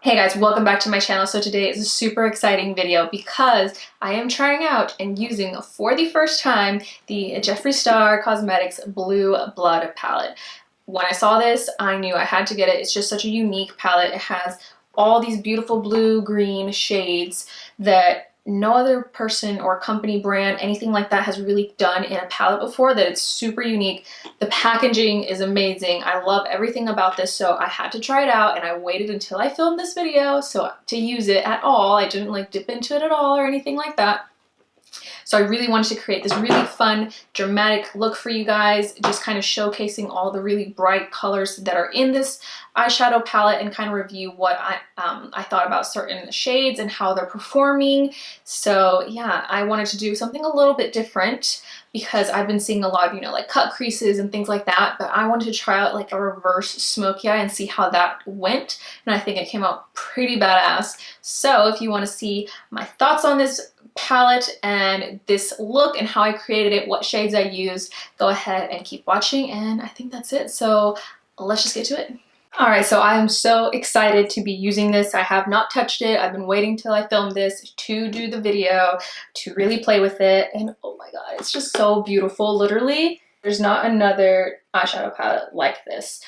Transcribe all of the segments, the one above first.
Hey guys, welcome back to my channel. So today is a super exciting video because I am trying out and using for the first time the Jeffree Star Cosmetics Blue Blood palette. When I saw this, I knew I had to get it. It's just such a unique palette. It has all these beautiful blue, green shades that no other person or company, brand, anything like that has really done in a palette before, that it's super unique. The packaging is amazing. I love everything about this, so I had to try it out, and I waited until I filmed this video to use it at all. I didn't like dip into it at all or anything like that. So I really wanted to create this really fun, dramatic look for you guys, just kind of showcasing all the really bright colors that are in this eyeshadow palette and kind of review what I thought about certain shades and how they're performing. So yeah, I wanted to do something a little bit different because I've been seeing a lot of, like cut creases and things like that, but I wanted to try out like a reverse smoky eye and see how that went. And I think it came out pretty badass. So if you want to see my thoughts on this palette and this look and how I created it, what shades I used, go ahead and keep watching, and I think that's it. So let's just get to it. Alright, so I am so excited to be using this. I have not touched it. I've been waiting till I filmed this to do the video, to really play with it, and oh my god, it's just so beautiful. Literally, there's not another eyeshadow palette like this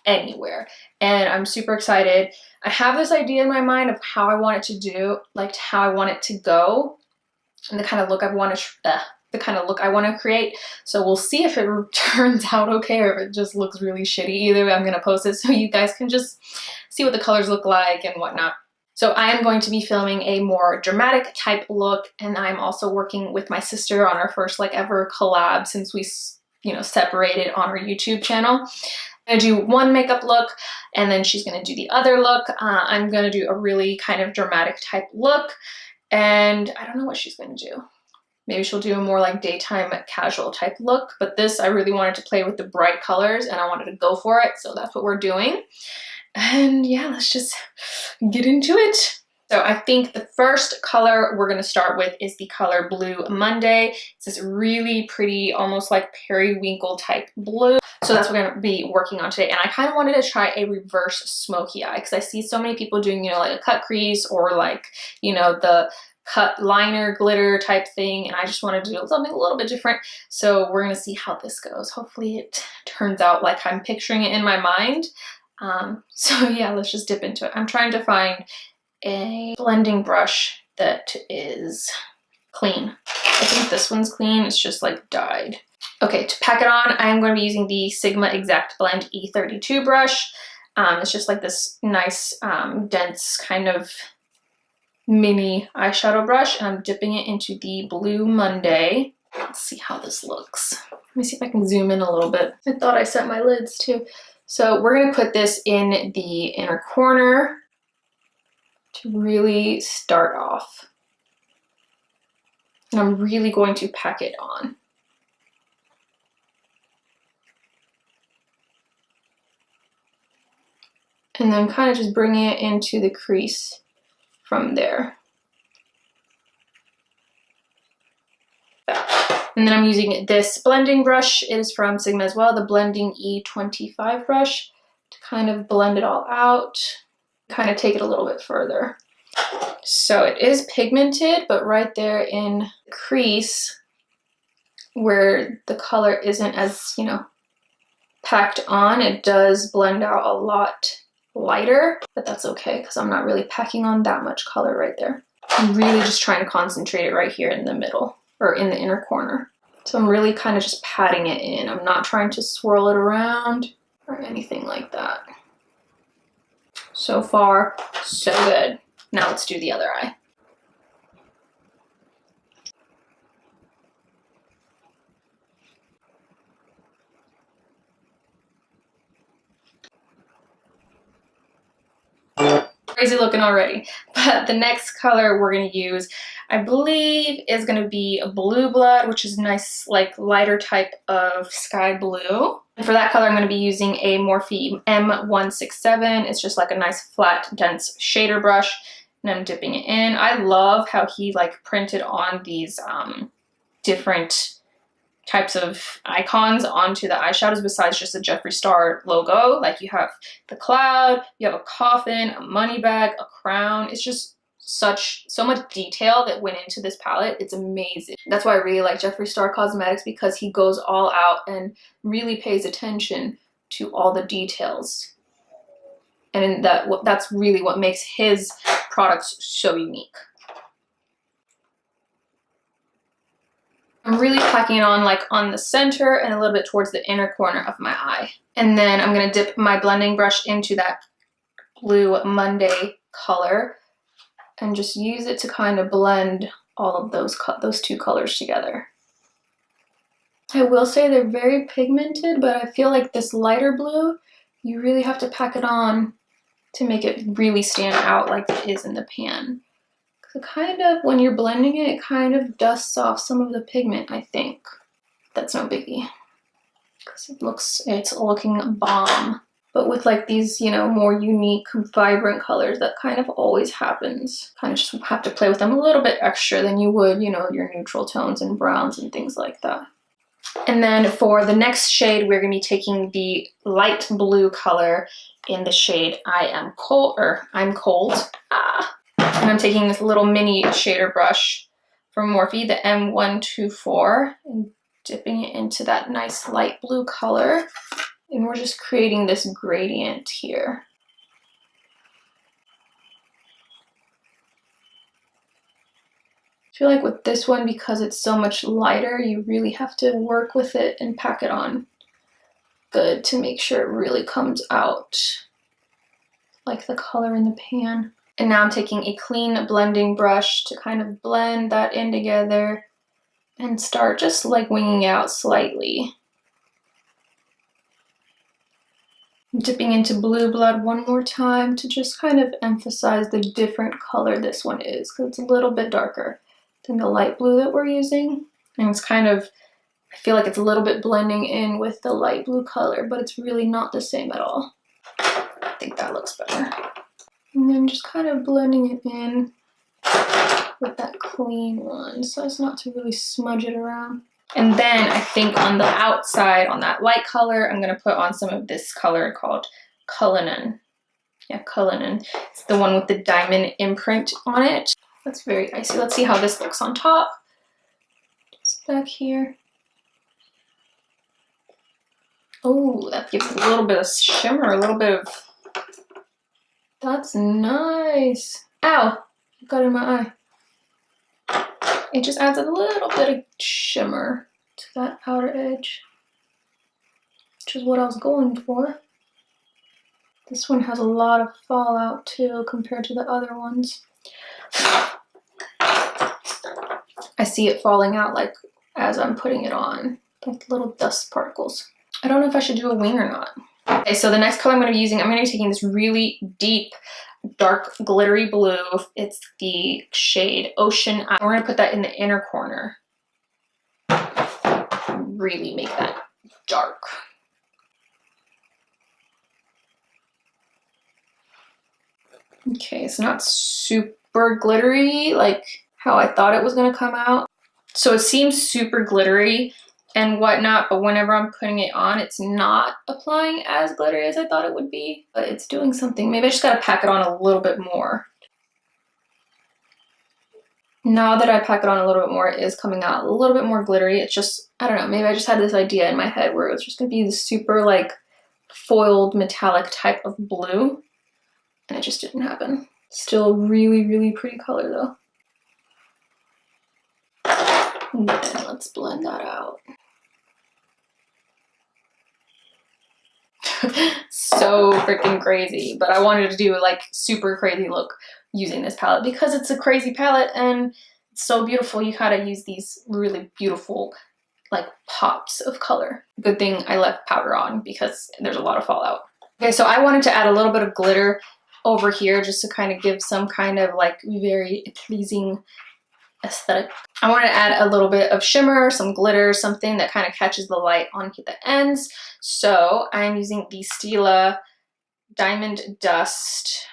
anywhere, and I'm super excited. I have this idea in my mind of how I want it to do, like how I want it to go, and the kind of look I want to create. So we'll see if it turns out okay or if it just looks really shitty. Either way, I'm going to post it so you guys can just see what the colors look like and whatnot. So I am going to be filming a more dramatic type look, and I'm also working with my sister on our first ever collab since we separated on our YouTube channel. I'm gonna do one makeup look, and then she's gonna do the other look. I'm gonna do a really kind of dramatic type look, and I don't know what she's gonna do. Maybe she'll do a more like daytime casual type look, but this, I really wanted to play with the bright colors and I wanted to go for it, so that's what we're doing. And yeah, let's just get into it. So I think the first color we're going to start with is the color Blue Monday. It's this really pretty, almost like periwinkle type blue. So that's what we're going to be working on today. And I kind of wanted to try a reverse smoky eye because I see so many people doing, like a cut crease or like, the cut liner glitter type thing, and I just wanted to do something a little bit different. So we're going to see how this goes. Hopefully it turns out like I'm picturing it in my mind. So yeah, let's just dip into it. I'm trying to find a blending brush that is clean. I think this one's clean, it's just like dyed. Okay, to pack it on, I'm going to be using the Sigma Exact Blend E32 brush. It's just like this nice, dense kind of mini eyeshadow brush, and I'm dipping it into the Blue Monday. Let's see how this looks. Let me see if I can zoom in a little bit. I thought I set my lids too. So we're going to put this in the inner corner to really start off. And I'm really going to pack it on. And then kind of just bringing it into the crease from there. And then I'm using this blending brush. It is from Sigma as well, the Blending E25 brush, to kind of blend it all out, kind of take it a little bit further. So it is pigmented, but right there in the crease where the color isn't as, packed on, it does blend out a lot lighter, but that's okay because I'm not really packing on that much color right there. I'm really just trying to concentrate it right here in the middle or in the inner corner. So I'm really kind of just patting it in. I'm not trying to swirl it around or anything like that. So far, so good. Now let's do the other eye. Crazy looking already. But the next color we're going to use, I believe, is going to be a Blue Blood, which is nice, like lighter type of sky blue. And for that color, I'm going to be using a Morphe M167. It's just like a nice flat, dense shader brush, and I'm dipping it in. I love how he like printed on these different types of icons onto the eyeshadows besides just the Jeffree Star logo. Like you have the cloud, you have a coffin, a money bag, a crown. It's just so much detail that went into this palette. It's amazing. That's why I really like Jeffree Star Cosmetics, because he goes all out and really pays attention to all the details. And that's really what makes his products so unique. I'm really packing it on like on the center and a little bit towards the inner corner of my eye. And then I'm gonna dip my blending brush into that Blue Monday color and just use it to kind of blend all of those two colors together. I will say they're very pigmented, but I feel like this lighter blue, you really have to pack it on to make it really stand out like it is in the pan. Because it kind of, when you're blending it, it kind of dusts off some of the pigment, I think. That's no biggie. Because it's looking bomb. But with like these, you know, more unique, vibrant colors, that kind of always happens. Kind of just have to play with them a little bit extra than you would, you know, your neutral tones and browns and things like that. And then for the next shade, we're going to be taking the light blue color in the shade I'm Cold. And I'm taking this little mini shader brush from Morphe, the M124, and dipping it into that nice light blue color. And we're just creating this gradient here. I feel like with this one, because it's so much lighter, you really have to work with it and pack it on good to make sure it really comes out like the color in the pan. And now I'm taking a clean blending brush to kind of blend that in together and start just like winging out slightly. Dipping into Blue Blood one more time to just kind of emphasize the different color this one is, because it's a little bit darker than the light blue that we're using. And it's kind of, I feel like it's a little bit blending in with the light blue color, but it's really not the same at all. I think that looks better. And then just kind of blending it in with that clean one so as not to really smudge it around. And then I think on the outside, on that light color, I'm going to put on some of this color called Cullinan. Yeah, Cullinan. It's the one with the diamond imprint on it. That's very icy. Let's see how this looks on top. Just back here. Oh, that gives a little bit of shimmer, a little bit of... That's nice. Ow! It got in my eye. It just adds a little bit of shimmer to that outer edge, which is what I was going for. This one has a lot of fallout too compared to the other ones. I see it falling out like as I'm putting it on, like little dust particles. I don't know if I should do a wing or not. Okay, so the next color I'm going to be using, I'm going to be taking this really deep, dark, glittery blue. It's the shade Ocean Eye. We're going to put that in the inner corner. Really make that dark. Okay, it's not super glittery like how I thought it was going to come out. So it seems super glittery and whatnot, but whenever I'm putting it on, it's not applying as glittery as I thought it would be, but it's doing something. Maybe I just gotta pack it on a little bit more. Now that I pack it on a little bit more, it is coming out a little bit more glittery. It's just, I don't know, maybe I just had this idea in my head where it was just gonna be this super like foiled metallic type of blue, and it just didn't happen. Still really, really pretty color though. And then let's blend that out. So freaking crazy, but I wanted to do a like super crazy look using this palette because it's a crazy palette and it's so beautiful. You gotta use these really beautiful like pops of color. Good thing I left powder on because there's a lot of fallout. Okay, so I wanted to add a little bit of glitter over here just to kind of give some kind of like very pleasing aesthetic. I want to add a little bit of shimmer, some glitter, something that kind of catches the light onto the ends. So I'm using the Stila Diamond Dust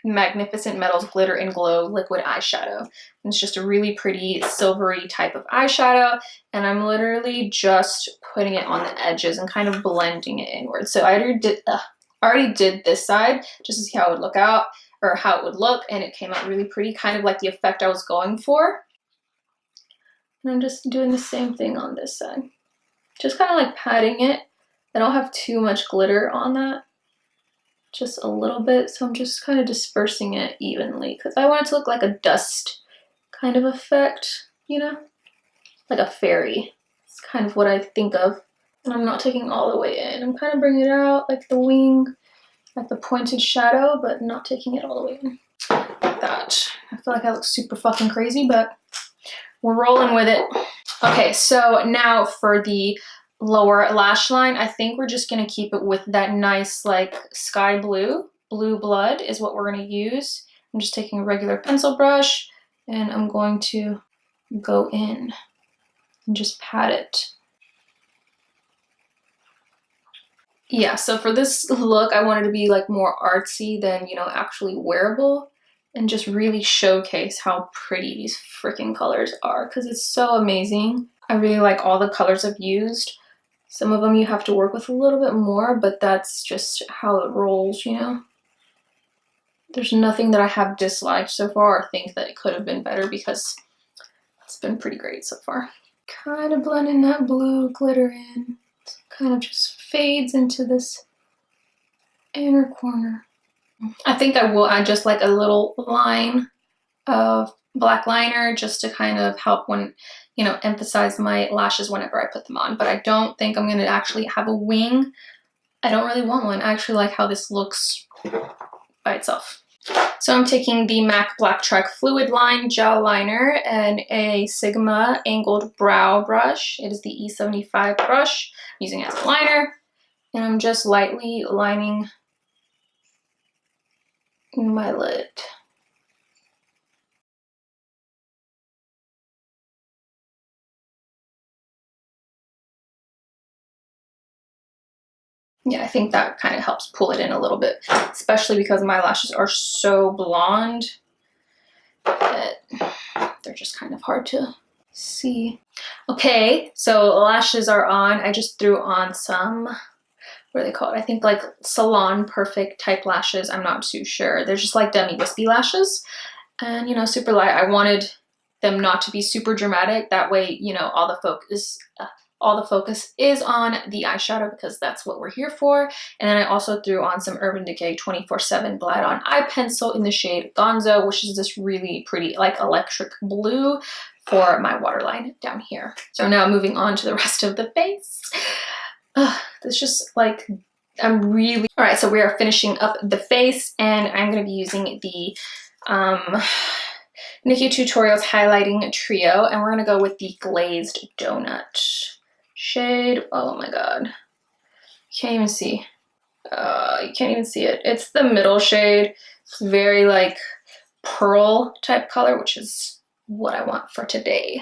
Magnificent Metals Glitter and Glow Liquid Eyeshadow. And it's just a really pretty silvery type of eyeshadow, and I'm literally just putting it on the edges and kind of blending it inward. So I already did this side just to see how it would look out, or how it would look, and it came out really pretty, kind of like the effect I was going for. And I'm just doing the same thing on this side. Just kind of like patting it. I don't have too much glitter on that. Just a little bit, so I'm just kind of dispersing it evenly because I want it to look like a dust kind of effect, you know? Like a fairy. It's kind of what I think of. And I'm not taking all the way in. I'm kind of bringing it out like the wing, like the pointed shadow, but not taking it all the way in. Like that. I feel like I look super fucking crazy, but we're rolling with it. Okay, so now for the lower lash line, I think we're just gonna keep it with that nice like sky blue. Blue Blood is what we're gonna use. I'm just taking a regular pencil brush and I'm going to go in and just pat it. Yeah, so for this look, I wanted to be like more artsy than, you know, actually wearable, and just really showcase how pretty these freaking colors are because it's so amazing. I really like all the colors I've used. Some of them you have to work with a little bit more, but that's just how it rolls, you know? There's nothing that I have disliked so far or think that it could have been better because it's been pretty great so far. Kind of blending that blue glitter in. It kind of just fades into this inner corner. I think I will add just like a little line of black liner just to kind of help when, you know, emphasize my lashes whenever I put them on. But I don't think I'm going to actually have a wing. I don't really want one. I actually like how this looks by itself. So I'm taking the MAC Black Track Fluid Line Gel Liner and a Sigma Angled Brow Brush. It is the E75 brush. I'm using it as a liner. And I'm just lightly lining my lid. Yeah, I think that kind of helps pull it in a little bit, especially because my lashes are so blonde that they're just kind of hard to see. Okay, so lashes are on. I just threw on some, what are they called? I think like Salon Perfect type lashes. I'm not too sure. They're just like dummy wispy lashes and, you know, super light. I wanted them not to be super dramatic. That way, you know, all the focus is on the eyeshadow because that's what we're here for. And then I also threw on some Urban Decay 24/7 Glide On Eye Pencil in the shade Gonzo, which is this really pretty like electric blue for my waterline down here. So now moving on to the rest of the face. It's just like, I'm really... All right, so we are finishing up the face and I'm gonna be using the Nikkie Tutorials Highlighting Trio, and we're gonna go with the Glazed Donut shade. Oh my god, you can't even see. You can't even see it. It's the middle shade. It's very like pearl type color, which is what I want for today.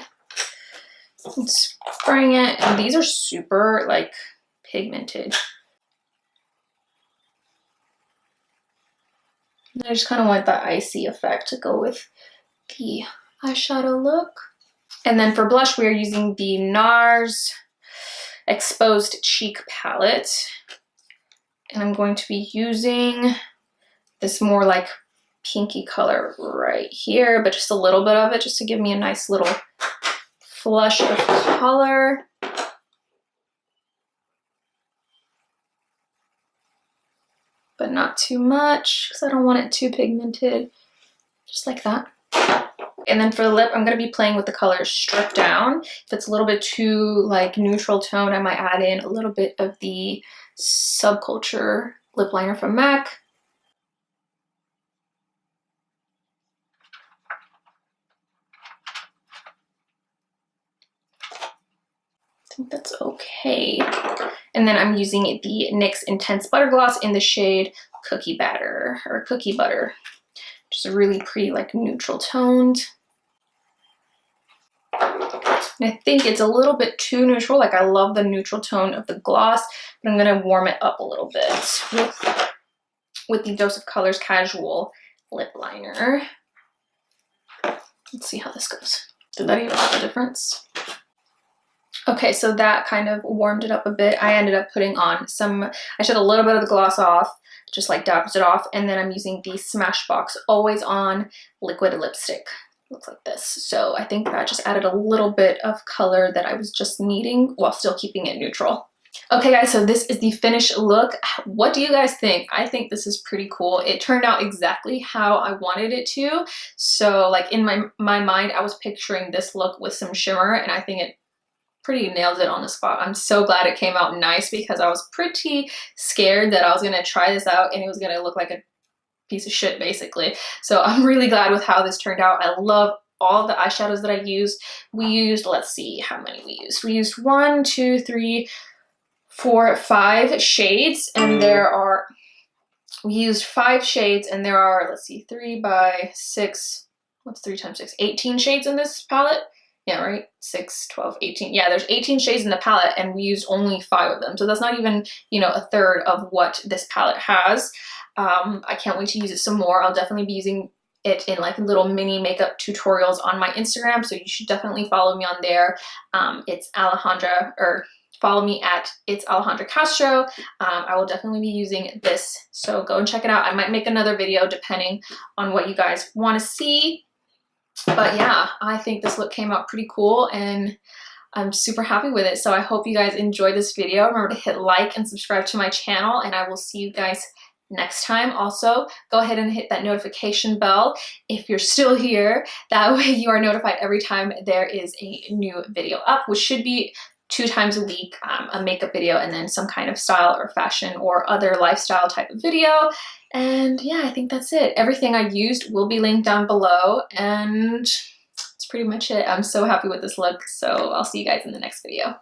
I'm spraying it, and these are super like pigmented. I just kind of want that icy effect to go with the eyeshadow look. And then for blush, we are using the NARS Exposed Cheek palette. And I'm going to be using this more like pinky color right here, but just a little bit of it just to give me a nice little flush of color. But not too much because I don't want it too pigmented. Just like that. And then for the lip, I'm going to be playing with the color Stripdown. If it's a little bit too like neutral tone, I might add in a little bit of the Subculture lip liner from MAC. I think that's okay. And then I'm using the NYX Intense Butter Gloss in the shade Cookie Batter, or Cookie Butter. Just a really pretty like neutral toned. And I think it's a little bit too neutral. Like I love the neutral tone of the gloss, but I'm gonna warm it up a little bit with the Dose of Colors Casual lip liner. Let's see how this goes. Did that even make a difference? Okay, so that kind of warmed it up a bit. I ended up putting on some, I shed a little bit of the gloss off, just like dabbed it off, and then I'm using the Smashbox Always On liquid lipstick. Looks like this. So I think that just added a little bit of color that I was just needing while still keeping it neutral. Okay guys, so this is the finished look. What do you guys think? I think this is pretty cool. It turned out exactly how I wanted it to. So like in my mind, I was picturing this look with some shimmer, and I think it pretty nailed it on the spot. I'm so glad it came out nice because I was pretty scared that I was gonna try this out and it was gonna look like a piece of shit basically. So I'm really glad with how this turned out. I love all the eyeshadows that I used. We used, let's see how many we used. We used 1, 2, 3, 4, 5 shades, and we used 5 shades, and there are, let's see, 3 by 6, what's 3 times 6? 18 shades in this palette. Yeah, right? 6, 12, 18. Yeah, there's 18 shades in the palette, and we used only 5 of them. So that's not even, you know, a third of what this palette has. I can't wait to use it some more. I'll definitely be using it in like little mini makeup tutorials on my Instagram, so you should definitely follow me on there. It's Alejandra, or follow me at It's Alejandra Castro. I will definitely be using this, so go and check it out. I might make another video depending on what you guys want to see. But yeah, I think this look came out pretty cool and I'm super happy with it. So I hope you guys enjoyed this video. Remember to hit like and subscribe to my channel, and I will see you guys next time. Also, go ahead and hit that notification bell if you're still here. That way you are notified every time there is a new video up, which should be 2 times a week, a makeup video and then some kind of style or fashion or other lifestyle type of video. And yeah, I think that's it. Everything I used will be linked down below, and that's pretty much it. I'm so happy with this look, so I'll see you guys in the next video.